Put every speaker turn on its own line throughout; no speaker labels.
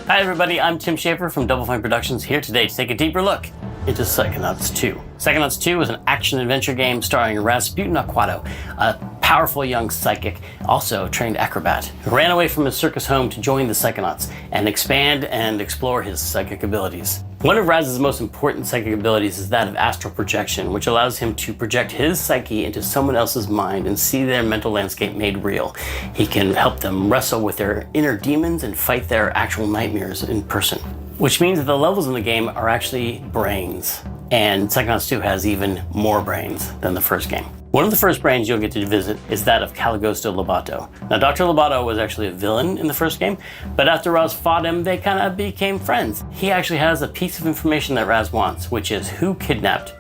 Hi everybody, I'm Tim Schafer from Double Fine Productions here today to take a deeper look into Psychonauts 2. Psychonauts 2 is an action-adventure game starring Rasputin Aquato, a powerful young psychic, also a trained acrobat, who ran away from his circus home to join the Psychonauts and expand and explore his psychic abilities. One of Raz's most important psychic abilities is that of astral projection, which allows him to project his psyche into someone else's mind and see their mental landscape made real. He can help them wrestle with their inner demons and fight their actual nightmares in person. Which means that the levels in the game are actually brains. And Psychonauts 2 has even more brains than the first game. One of the first brains you'll get to visit is that of Caligosto Lobato. Now, Dr. Lobato was actually a villain in the first game, but after Raz fought him, they kind of became friends. He actually has a piece of information that Raz wants, which is who kidnapped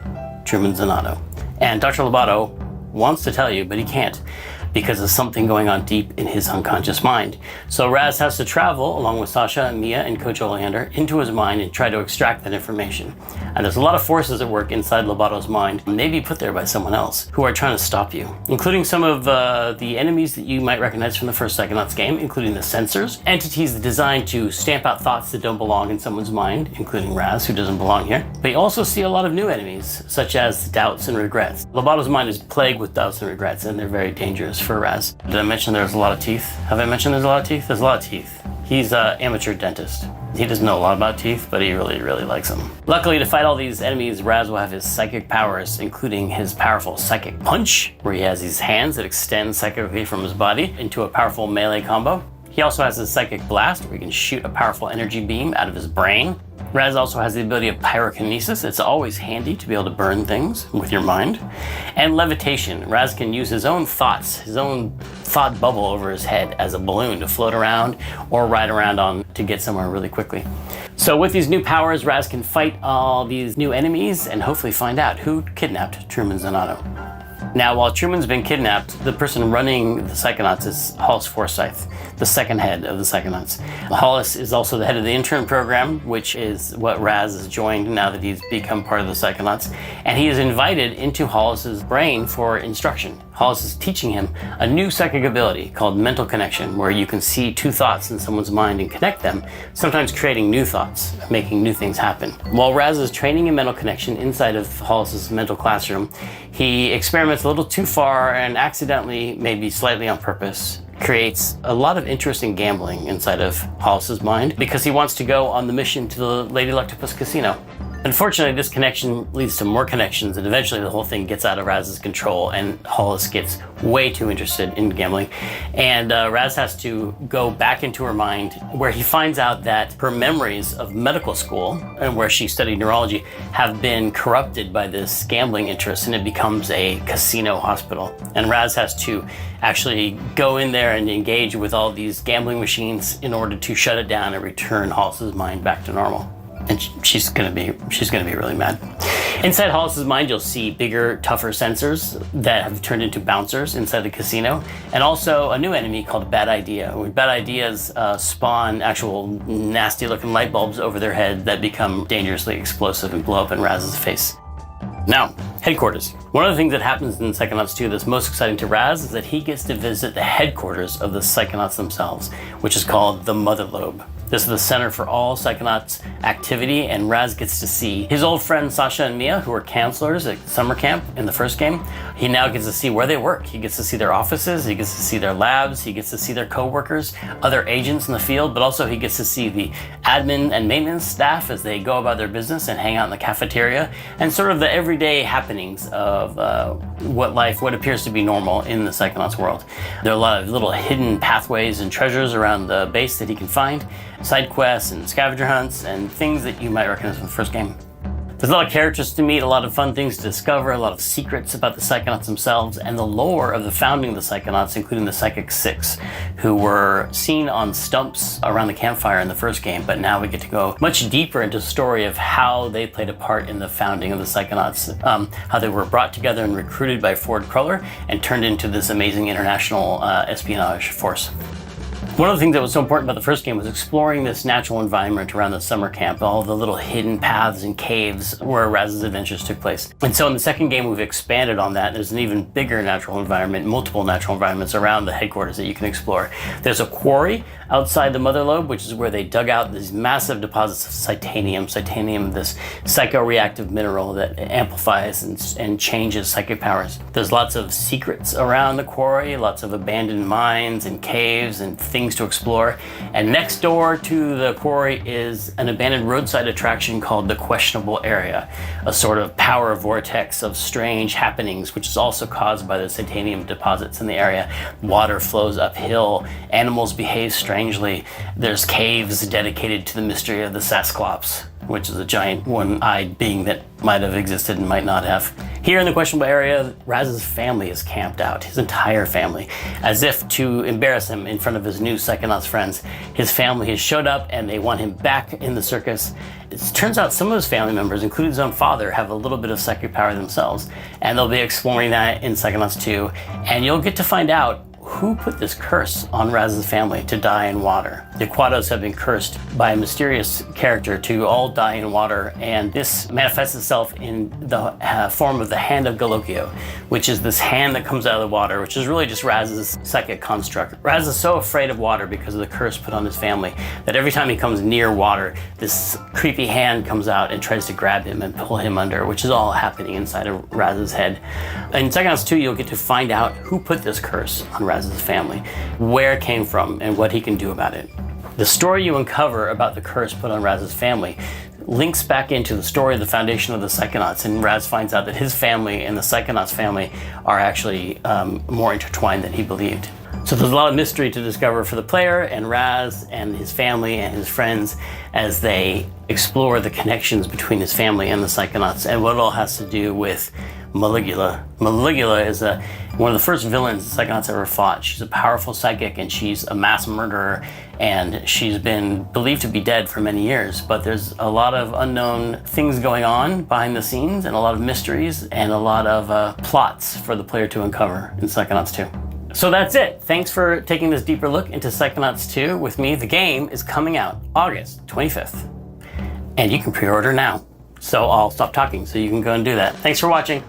Truman Zanotto. And Dr. Lobato wants to tell you, but he can't, because of something going on deep in his unconscious mind. So Raz has to travel, along with Sasha, Mia, and Coach Oleander, into his mind and try to extract that information. And there's a lot of forces at work inside Lobato's mind, maybe put there by someone else, who are trying to stop you, including some of the enemies that you might recognize from the first Psychonauts game, including the censors, entities designed to stamp out thoughts that don't belong in someone's mind, including Raz, who doesn't belong here. But you also see a lot of new enemies, such as doubts and regrets. Lobato's mind is plagued with doubts and regrets, and they're very dangerous for Raz. Did I mention there's a lot of teeth? Have I mentioned there's a lot of teeth? There's a lot of teeth. He's an amateur dentist. He doesn't know a lot about teeth, but he really likes them. Luckily, to fight all these enemies, Raz will have his psychic powers, including his powerful psychic punch, where he has these hands that extend psychically from his body into a powerful melee combo. He also has his psychic blast, where he can shoot a powerful energy beam out of his brain. Raz also has the ability of pyrokinesis. It's always handy to be able to burn things with your mind. And levitation. Raz can use his own thoughts, his own thought bubble over his head as a balloon to float around or ride around on to get somewhere really quickly. So with these new powers, Raz can fight all these new enemies and hopefully find out who kidnapped Truman Zanotto. Now, while Truman's been kidnapped, the person running the Psychonauts is Hollis Forsyth, the second head of the Psychonauts. Hollis is also the head of the intern program, which is what Raz has joined now that he's become part of the Psychonauts. And he is invited into Hollis's brain for instruction. Hollis is teaching him a new psychic ability called mental connection, where you can see two thoughts in someone's mind and connect them, sometimes creating new thoughts, making new things happen. While Raz is training in mental connection inside of Hollis's mental classroom, he experiments a little too far and accidentally, maybe slightly on purpose, creates a lot of interesting gambling inside of Hollis's mind because he wants to go on the mission to the Lady Luctopus Casino. Unfortunately, this connection leads to more connections, and eventually the whole thing gets out of Raz's control, and Hollis gets way too interested in gambling. And Raz has to go back into her mind, where he finds out that her memories of medical school, and where she studied neurology, have been corrupted by this gambling interest, and it becomes a casino hospital. And Raz has to actually go in there and engage with all these gambling machines in order to shut it down and return Hollis's mind back to normal. And she's gonna be really mad. Inside Hollis's mind, you'll see bigger, tougher sensors that have turned into bouncers inside the casino, and also a new enemy called Bad Idea. Bad Ideas spawn actual nasty-looking light bulbs over their head that become dangerously explosive and blow up in Raz's face. Now, headquarters. One of the things that happens in Psychonauts 2 that's most exciting to Raz is that he gets to visit the headquarters of the Psychonauts themselves, which is called the Mother Lobe. This is the center for all Psychonauts activity, and Raz gets to see his old friends Sasha and Mia, who were counselors at summer camp in the first game. He now gets to see where they work. He gets to see their offices, he gets to see their labs, he gets to see their co-workers, other agents in the field, but also he gets to see the admin and maintenance staff as they go about their business and hang out in the cafeteria, and sort of the everyday happenings of what appears to be normal in the Psychonauts world. There are a lot of little hidden pathways and treasures around the base that he can find, side quests and scavenger hunts and things that you might recognize from the first game. There's a lot of characters to meet, a lot of fun things to discover, a lot of secrets about the Psychonauts themselves, and the lore of the founding of the Psychonauts, including the Psychic Six, who were seen on stumps around the campfire in the first game, but now we get to go much deeper into the story of how they played a part in the founding of the Psychonauts, how they were brought together and recruited by Ford Cruller and turned into this amazing international espionage force. One of the things that was so important about the first game was exploring this natural environment around the summer camp, all the little hidden paths and caves where Raz's adventures took place. And so in the second game, we've expanded on that. There's an even bigger natural environment, multiple natural environments around the headquarters that you can explore. There's a quarry outside the mother lobe, which is where they dug out these massive deposits of Psychonium. Psychonium, this psychoreactive mineral that amplifies and changes psychic powers. There's lots of secrets around the quarry, lots of abandoned mines and caves and things to explore. And next door to the quarry is an abandoned roadside attraction called the Questionable Area, a sort of power vortex of strange happenings, which is also caused by the Psychonium deposits in the area. Water flows uphill, animals behave strangely. There's caves dedicated to the mystery of the Sasclops, which is a giant one-eyed being that might have existed and might not have. Here in the Questionable Area, Raz's family is camped out, his entire family, as if to embarrass him in front of his new Psychonauts friends. His family has showed up and they want him back in the circus. It turns out some of his family members, including his own father, have a little bit of psychic power themselves, and they'll be exploring that in Psychonauts 2, and you'll get to find out who put this curse on Raz's family to die in water. The Aquatos have been cursed by a mysterious character to all die in water, and this manifests itself in the form of the Hand of Galocchio, which is this hand that comes out of the water, which is really just Raz's psychic construct. Raz is so afraid of water because of the curse put on his family that every time he comes near water, this creepy hand comes out and tries to grab him and pull him under, which is all happening inside of Raz's head. In Psychonauts 2, you'll get to find out who put this curse on Raz's family, where it came from, and what he can do about it. The story you uncover about the curse put on Raz's family links back into the story of the foundation of the Psychonauts, and Raz finds out that his family and the Psychonauts family are actually more intertwined than he believed. So there's a lot of mystery to discover for the player and Raz and his family and his friends as they explore the connections between his family and the Psychonauts and what it all has to do with Maligula. Maligula is one of the first villains the Psychonauts ever fought. She's a powerful psychic and she's a mass murderer, and she's been believed to be dead for many years, but there's a lot of unknown things going on behind the scenes and a lot of mysteries and a lot of plots for the player to uncover in Psychonauts 2. So that's it. Thanks for taking this deeper look into Psychonauts 2 with me. The game is coming out August 25th, and you can pre-order now. So I'll stop talking so you can go and do that. Thanks for watching.